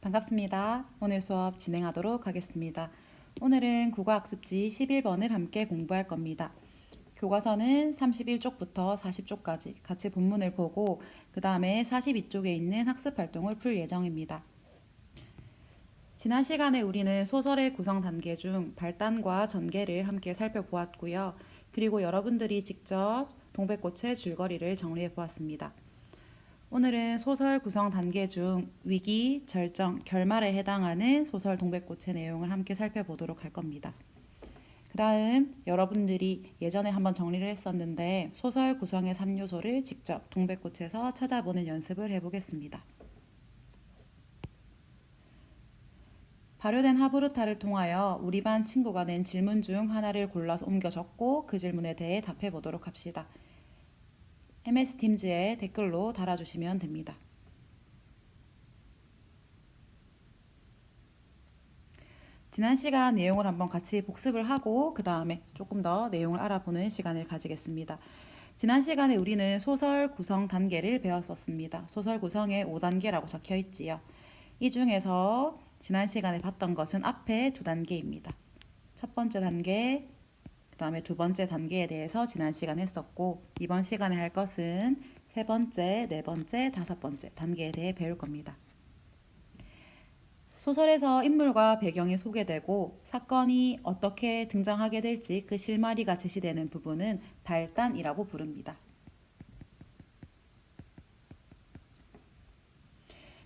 반갑습니다. 오늘 수업 진행하도록 하겠습니다. 오늘은 국어학습지 11번을 함께 공부할 겁니다. 교과서는 31쪽부터 40쪽까지 같이 본문을 보고 그 다음에 42쪽에 있는 학습활동을 풀 예정입니다. 지난 시간에 우리는 소설의 구성 단계 중 발단과 전개를 함께 살펴보았고요. 그리고 여러분들이 직접 동백꽃의 줄거리를 정리해 보았습니다. 오늘은 소설 구성 단계 중 위기, 절정, 결말에 해당하는 소설 동백꽃의 내용을 함께 살펴보도록 할 겁니다. 그 다음 여러분들이 예전에 한번 정리를 했었는데 소설 구성의 3요소를 직접 동백꽃에서 찾아보는 연습을 해보겠습니다. 발효된 하브루타를 통하여 우리 반 친구가 낸 질문 중 하나를 골라서 옮겨 적고 그 질문에 대해 답해 보도록 합시다. MS팀즈에 댓글로 달아주시면 됩니다. 지난 시간 내용을 한번 같이 복습을 하고 그 다음에 조금 더 내용을 알아보는 시간을 가지겠습니다. 지난 시간에 우리는 소설 구성 단계를 배웠었습니다. 소설 구성에 5단계라고 적혀 있지요. 이 중에서 지난 시간에 봤던 것은 앞에 2단계입니다. 첫 번째 단계, 그 다음에 두 번째 단계에 대해서 지난 시간 했었고 이번 시간에 할 것은 세 번째, 네 번째, 다섯 번째 단계에 대해 배울 겁니다. 소설에서 인물과 배경이 소개되고 사건이 어떻게 등장하게 될지 그 실마리가 제시되는 부분은 발단이라고 부릅니다.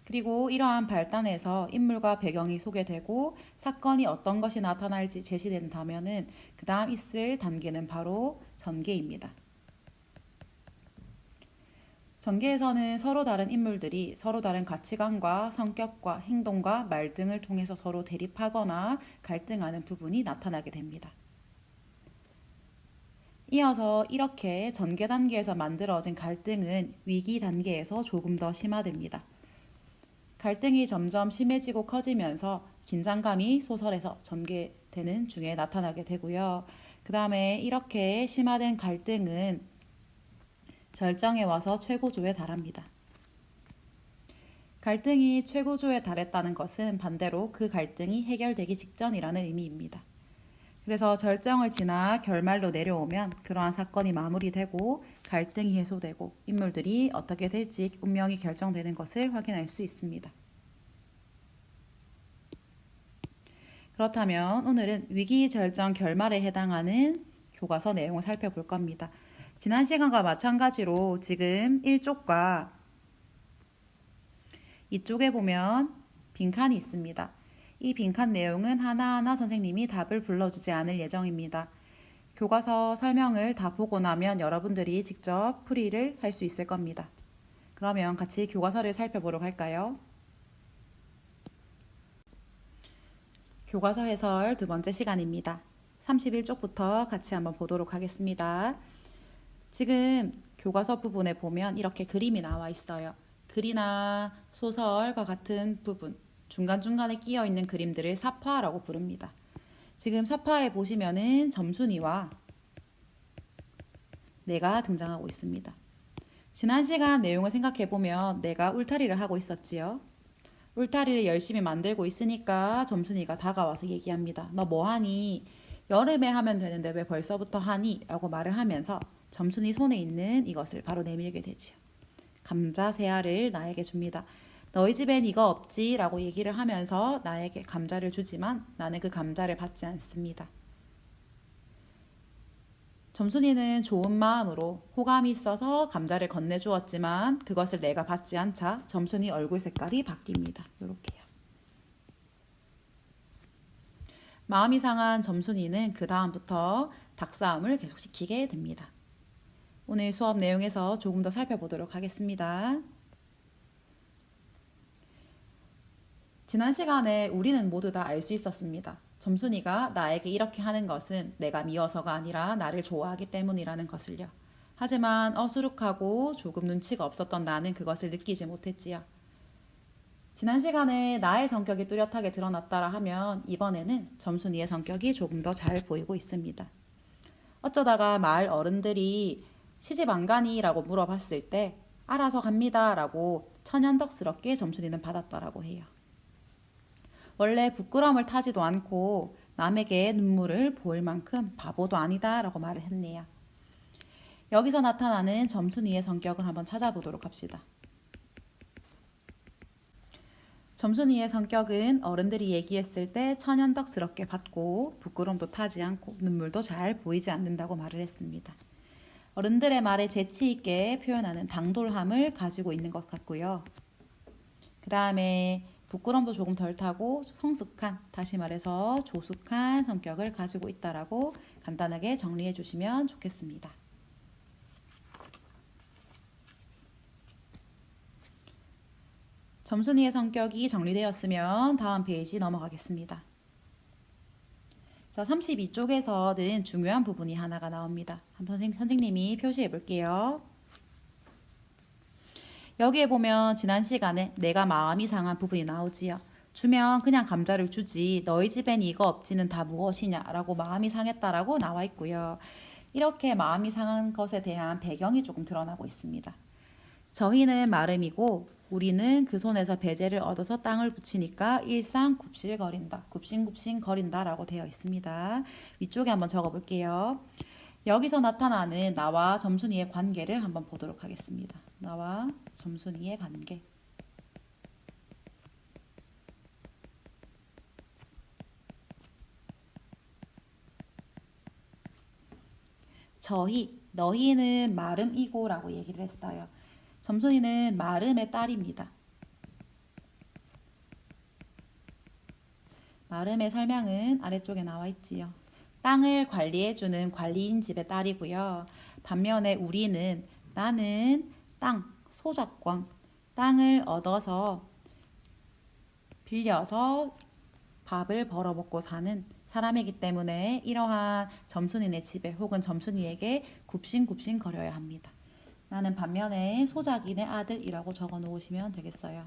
그리고 이러한 발단에서 인물과 배경이 소개되고 사건이 어떤 것이 나타날지 제시된다면은 그 다음 있을 단계는 바로 전개입니다. 전개에서는 서로 다른 인물들이 서로 다른 가치관과 성격과 행동과 말 등을 통해서 서로 대립하거나 갈등하는 부분이 나타나게 됩니다. 이어서 이렇게 전개 단계에서 만들어진 갈등은 위기 단계에서 조금 더 심화됩니다. 갈등이 점점 심해지고 커지면서 긴장감이 소설에서 전개되는 중에 나타나게 되고요. 그 다음에 이렇게 심화된 갈등은 절정에 와서 최고조에 달합니다. 갈등이 최고조에 달했다는 것은 반대로 그 갈등이 해결되기 직전이라는 의미입니다. 그래서 절정을 지나 결말로 내려오면 그러한 사건이 마무리되고 갈등이 해소되고 인물들이 어떻게 될지 운명이 결정되는 것을 확인할 수 있습니다. 그렇다면 오늘은 위기, 절정, 결말에 해당하는 교과서 내용을 살펴볼 겁니다. 지난 시간과 마찬가지로 지금 1쪽과 이쪽에 보면 빈칸이 있습니다. 이 빈칸 내용은 하나하나 선생님이 답을 불러주지 않을 예정입니다. 교과서 설명을 다 보고 나면 여러분들이 직접 풀이를 할 수 있을 겁니다. 그러면 같이 교과서를 살펴보러 갈까요? 교과서 해설 두 번째 시간입니다. 31쪽부터 같이 한번 보도록 하겠습니다. 지금 교과서 부분에 보면 이렇게 그림이 나와 있어요. 글이나 소설과 같은 부분, 중간중간에 끼어 있는 그림들을 사파라고 부릅니다. 지금 사파에 보시면은 점순이와 내가 등장하고 있습니다. 지난 시간 내용을 생각해 보면 내가 울타리를 하고 있었지요. 울타리를 열심히 만들고 있으니까 점순이가 다가와서 얘기합니다. 너 뭐하니? 여름에 하면 되는데 왜 벌써부터 하니? 라고 말을 하면서 점순이 손에 있는 이것을 바로 내밀게 되지요. 감자 세 알을 나에게 줍니다. 너희 집엔 이거 없지? 라고 얘기를 하면서 나에게 감자를 주지만 나는 그 감자를 받지 않습니다. 점순이는 좋은 마음으로 호감이 있어서 감자를 건네주었지만 그것을 내가 받지 않자 점순이 얼굴 색깔이 바뀝니다. 이렇게요. 마음이 상한 점순이는 그 다음부터 닭싸움을 계속시키게 됩니다. 오늘 수업 내용에서 조금 더 살펴보도록 하겠습니다. 지난 시간에 우리는 모두 다 알 수 있었습니다. 점순이가 나에게 이렇게 하는 것은 내가 미워서가 아니라 나를 좋아하기 때문이라는 것을요. 하지만 어수룩하고 조금 눈치가 없었던 나는 그것을 느끼지 못했지요. 지난 시간에 나의 성격이 뚜렷하게 드러났다라 하면 이번에는 점순이의 성격이 조금 더 잘 보이고 있습니다. 어쩌다가 마을 어른들이 시집 안 가니? 라고 물어봤을 때 알아서 갑니다 라고 천연덕스럽게 점순이는 받았더라고 해요. 원래 부끄러움을 타지도 않고 남에게 눈물을 보일 만큼 바보도 아니다 라고 말을 했네요. 여기서 나타나는 점순이의 성격을 한번 찾아보도록 합시다. 점순이의 성격은 어른들이 얘기했을 때 천연덕스럽게 받고 부끄럼도 타지 않고 눈물도 잘 보이지 않는다고 말을 했습니다. 어른들의 말에 재치 있게 표현하는 당돌함을 가지고 있는 것 같고요. 그 다음에 부끄럼도 조금 덜 타고 성숙한, 다시 말해서 조숙한 성격을 가지고 있다라고 간단하게 정리해 주시면 좋겠습니다. 점순이의 성격이 정리되었으면 다음 페이지 넘어가겠습니다. 자, 32쪽에서는 중요한 부분이 하나가 나옵니다. 한번 선생님이 표시해 볼게요. 여기에 보면 지난 시간에 내가 마음이 상한 부분이 나오지요. 주면 그냥 감자를 주지 너희 집엔 이거 없지는 다 무엇이냐 라고 마음이 상했다라고 나와 있고요. 이렇게 마음이 상한 것에 대한 배경이 조금 드러나고 있습니다. 저희는 마름이고 우리는 그 손에서 배제를 얻어서 땅을 붙이니까 일상 굽실거린다, 굽신굽신거린다 라고 되어 있습니다. 위쪽에 한번 적어볼게요. 여기서 나타나는 나와 점순이의 관계를 한번 보도록 하겠습니다. 나와 점순이의 관계. 저희, 너희는 마름이고 라고 얘기를 했어요. 점순이는 마름의 딸입니다. 마름의 설명은 아래쪽에 나와 있지요. 땅을 관리해주는 관리인 집의 딸이고요. 반면에 우리는, 나는 땅, 소작권, 땅을 얻어서 빌려서 밥을 벌어먹고 사는 사람이기 때문에 이러한 점순이네 집에 혹은 점순이에게 굽신굽신 거려야 합니다. 나는 반면에 소작인의 아들이라고 적어 놓으시면 되겠어요.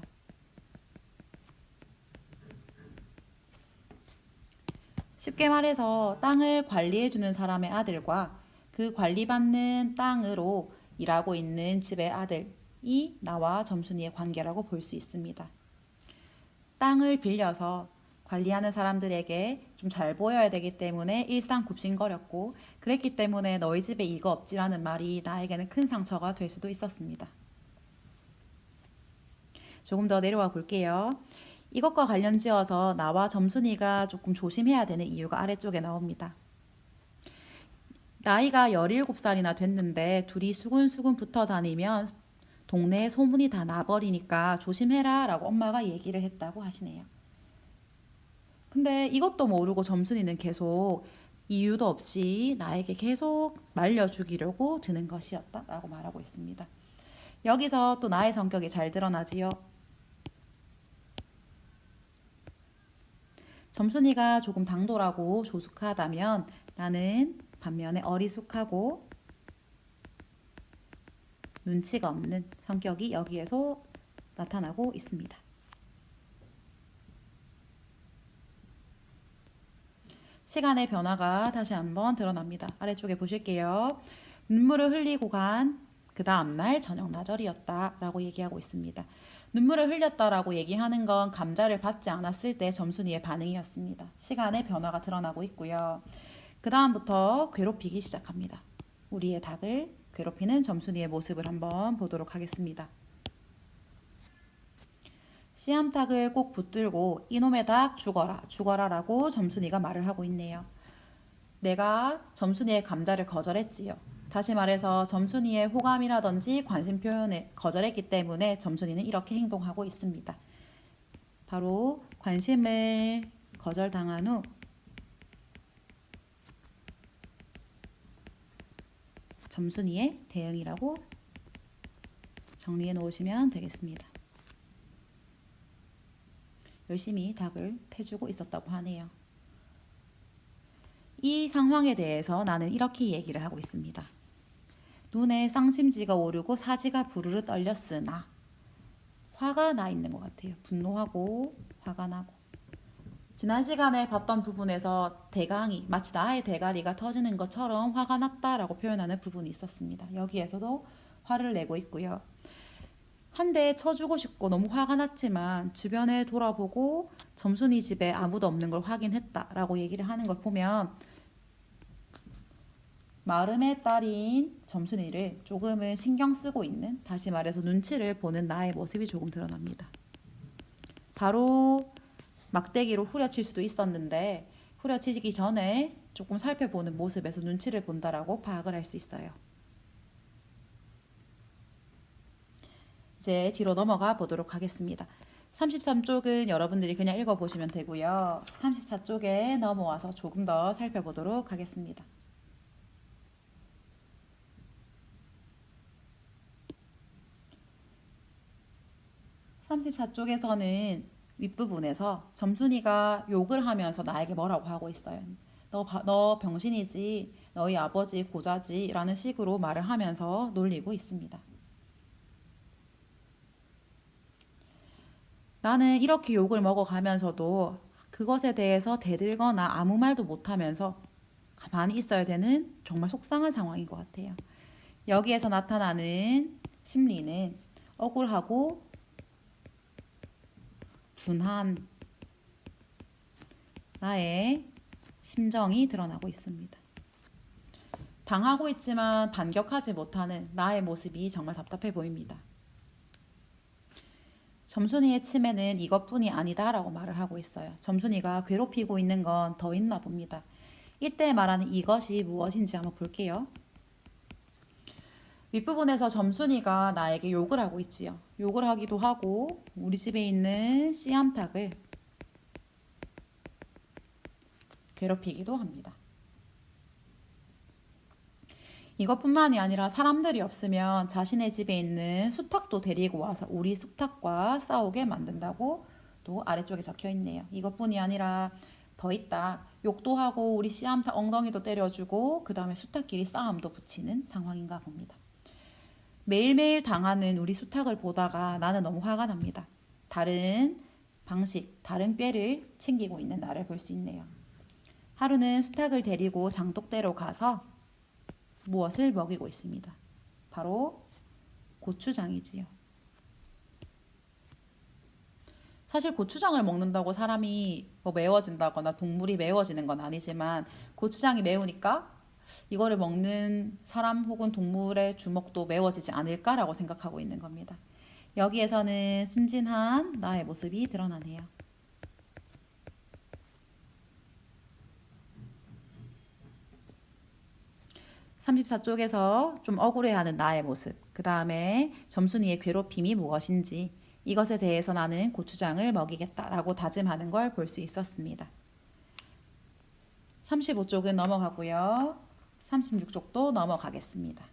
쉽게 말해서 땅을 관리해주는 사람의 아들과 그 관리받는 땅으로 일하고 있는 집의 아들이 나와 점순이의 관계라고 볼 수 있습니다. 땅을 빌려서 관리하는 사람들에게 좀 잘 보여야 되기 때문에 일상 굽신거렸고 그랬기 때문에 너희 집에 이거 없지라는 말이 나에게는 큰 상처가 될 수도 있었습니다. 조금 더 내려와 볼게요. 이것과 관련지어서 나와 점순이가 조금 조심해야 되는 이유가 아래쪽에 나옵니다. 나이가 17살이나 됐는데 둘이 수근수근 붙어 다니면 동네에 소문이 다 나버리니까 조심해라 라고 엄마가 얘기를 했다고 하시네요. 근데 이것도 모르고 점순이는 계속 이유도 없이 나에게 계속 말려주기려고 드는 것이었다 라고 말하고 있습니다. 여기서 또 나의 성격이 잘 드러나지요. 점순이가 조금 당돌하고 조숙하다면 나는 반면에 어리숙하고 눈치가 없는 성격이 여기에서 나타나고 있습니다. 시간의 변화가 다시 한번 드러납니다. 아래쪽에 보실게요. 눈물을 흘리고 간 그 다음날 저녁 나절이었다 라고 얘기하고 있습니다. 눈물을 흘렸다라고 얘기하는 건 감자를 받지 않았을 때 점순이의 반응이었습니다. 시간의 변화가 드러나고 있고요. 그 다음부터 괴롭히기 시작합니다. 우리의 닭을 괴롭히는 점순이의 모습을 한번 보도록 하겠습니다. 씨암탉을 꼭 붙들고 이놈의 닭 죽어라 죽어라 라고 점순이가 말을 하고 있네요. 내가 점순이의 감자를 거절했지요. 다시 말해서 점순이의 호감이라든지 관심 표현을 거절했기 때문에 점순이는 이렇게 행동하고 있습니다. 바로 관심을 거절당한 후 점순이의 대응이라고 정리해 놓으시면 되겠습니다. 열심히 닭을 패주고 있었다고 하네요. 이 상황에 대해서 나는 이렇게 얘기를 하고 있습니다. 눈에 쌍심지가 오르고 사지가 부르르 떨렸으나 화가 나 있는 것 같아요. 분노하고 화가 나고. 지난 시간에 봤던 부분에서 대강이 마치 나의 대가리가 터지는 것처럼 화가 났다라고 표현하는 부분이 있었습니다. 여기에서도 화를 내고 있고요. 한 대 쳐주고 싶고 너무 화가 났지만 주변에 돌아보고 점순이 집에 아무도 없는 걸 확인했다라고 얘기를 하는 걸 보면 마름의 딸인 점순이를 조금은 신경 쓰고 있는, 다시 말해서 눈치를 보는 나의 모습이 조금 드러납니다. 바로 막대기로 후려칠 수도 있었는데 후려치기 전에 조금 살펴보는 모습에서 눈치를 본다라고 파악을 할 수 있어요. 이제 뒤로 넘어가 보도록 하겠습니다. 33쪽은 여러분들이 그냥 읽어보시면 되고요. 34쪽에 넘어와서 조금 더 살펴보도록 하겠습니다. 34쪽에서는 윗부분에서 점순이가 욕을 하면서 나에게 뭐라고 하고 있어요. 너 병신이지, 너희 아버지 고자지 라는 식으로 말을 하면서 놀리고 있습니다. 나는 이렇게 욕을 먹어가면서도 그것에 대해서 대들거나 아무 말도 못하면서 가만히 있어야 되는 정말 속상한 상황인 것 같아요. 여기에서 나타나는 심리는 억울하고 분한 나의 심정이 드러나고 있습니다. 당하고 있지만 반격하지 못하는 나의 모습이 정말 답답해 보입니다. 점순이의 치매는 이것뿐이 아니다라고 말을 하고 있어요. 점순이가 괴롭히고 있는 건 더 있나 봅니다. 이때 말하는 이것이 무엇인지 한번 볼게요. 윗부분에서 점순이가 나에게 욕을 하고 있지요. 욕을 하기도 하고 우리 집에 있는 씨암탉을 괴롭히기도 합니다. 이것뿐만이 아니라 사람들이 없으면 자신의 집에 있는 수탉도 데리고 와서 우리 수탉과 싸우게 만든다고 또 아래쪽에 적혀 있네요. 이것뿐이 아니라 더 있다. 욕도 하고 우리 씨암탉 엉덩이도 때려주고 그 다음에 수탉끼리 싸움도 붙이는 상황인가 봅니다. 매일매일 당하는 우리 수탉을 보다가 나는 너무 화가 납니다. 다른 방식, 다른 꾀를 챙기고 있는 나를 볼 수 있네요. 하루는 수탉을 데리고 장독대로 가서 무엇을 먹이고 있습니다. 바로 고추장이지요. 사실 고추장을 먹는다고 사람이 뭐 매워진다거나 동물이 매워지는 건 아니지만 고추장이 매우니까 이거를 먹는 사람 혹은 동물의 주먹도 매워지지 않을까라고 생각하고 있는 겁니다. 여기에서는 순진한 나의 모습이 드러나네요. 34쪽에서 좀 억울해하는 나의 모습, 그 다음에 점순이의 괴롭힘이 무엇인지, 이것에 대해서 나는 고추장을 먹이겠다라고 다짐하는 걸 볼 수 있었습니다. 35쪽은 넘어가고요. 36쪽도 넘어가겠습니다.